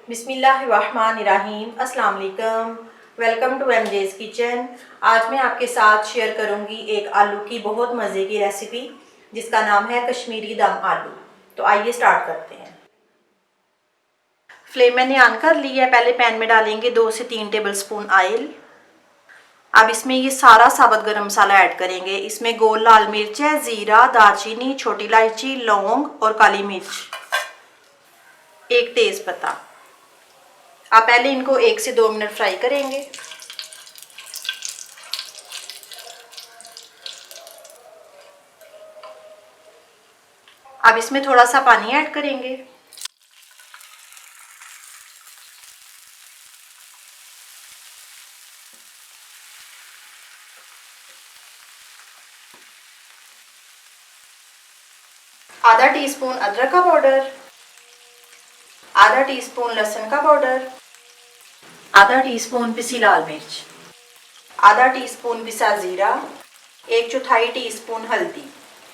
बिस्मिल्लाहिर्रहमानिर्रहीम। अस्सलाम वालेकुम। Welcome to MJ's kitchen. आज मैं आपके साथ शेयर करूंगी एक आलू की बहुत मज़े की रेसिपी जिसका नाम है कश्मीरी दम आलू। तो आइए स्टार्ट करते हैं। फ्लेम मैंने ऑन कर ली है। पहले पैन में डालेंगे 2 से 3 टेबलस्पून ऑयल। अब इसमें ये सारा साबुत गरम मसाला ऐड करेंगे। इसमें गोल लाल मिर्च है, ज़ीरा, दालचीनी, छोटी इलायची, लौंग और काली मिर्च, एक तेज़ पत्ता। आप पहले इनको 1 से 2 मिनट फ्राई करेंगे। अब इसमें थोड़ा सा पानी ऐड करेंगे। आधा टीस्पून अदरक का पाउडर, आधा टीस्पून लहसुन का पाउडर, आधा टीस्पून पिसी लाल मिर्च, आधा टीस्पून पिसा जीरा, 1/4 टीस्पून हल्दी,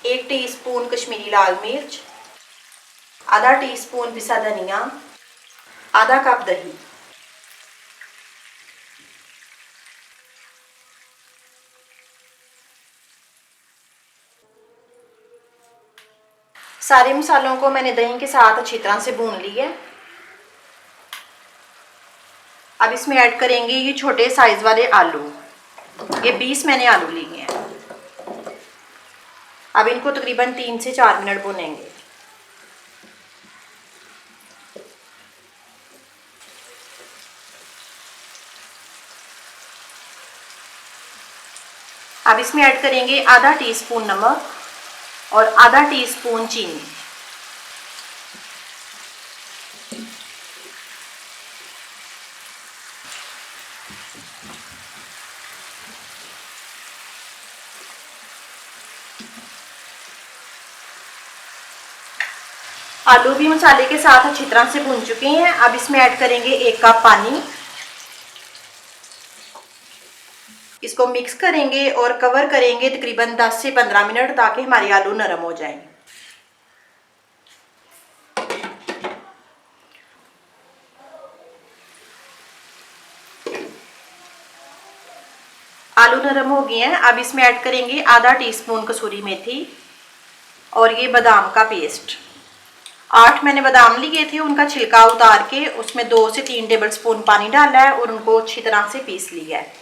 1 टीस्पून कश्मीरी लाल मिर्च, आधा टीस्पून पिसा धनिया, आधा कप दही। सारे मसालों को मैंने दही के साथ अच्छी तरह से भून लिया है। अब इसमें ऐड करेंगे ये छोटे साइज वाले आलू। ये 20 मैंने आलू लिए हैं। अब इनको तकरीबन 3 से 4 मिनट भूनेंगे। अब इसमें ऐड करेंगे आधा टीस्पून नमक और आधा टीस्पून चीनी। आलू भी मसाले के साथ अच्छी तरह से भून चुके हैं। अब इसमें ऐड करेंगे 1 कप पानी। इसको मिक्स करेंगे और कवर करेंगे तकरीबन 10 से 15 मिनट ताकि हमारे आलू नरम हो जाएं। आलू नरम हो गए हैं। अब इसमें ऐड करेंगे आधा टीस्पून कसूरी मेथी और ये बादाम का पेस्ट। 8 मैंने बादाम लिए थे, उनका छिलका उतार के उसमें 2 से 3 टेबलस्पून पानी डाला है और उनको अच्छी तरह से पीस लिया है।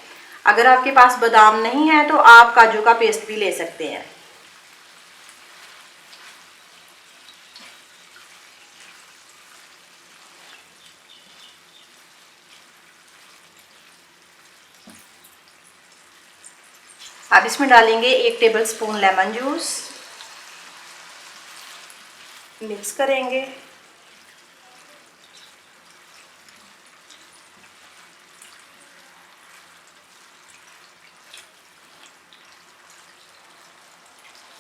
अगर आपके पास बादाम नहीं है तो आप काजू का पेस्ट भी ले सकते हैं। अब इसमें डालेंगे 1 टेबलस्पून लेमन जूस। मिक्स करेंगे।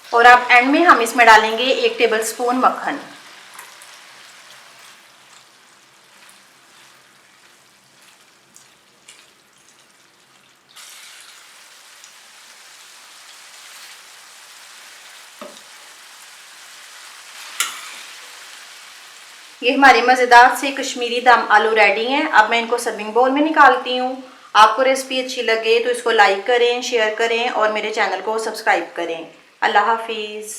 और अब एंड में हम इसमें डालेंगे 1 टेबलस्पून मक्खन। ये हमारे मज़ेदार से कश्मीरी दम आलू रेडी हैं। अब मैं इनको सर्विंग बाउल में निकालती हूँ। आपको रेसिपी अच्छी लगे तो इसको लाइक करें, शेयर करें और मेरे चैनल को सब्सक्राइब करें। अल्लाह हाफिज़।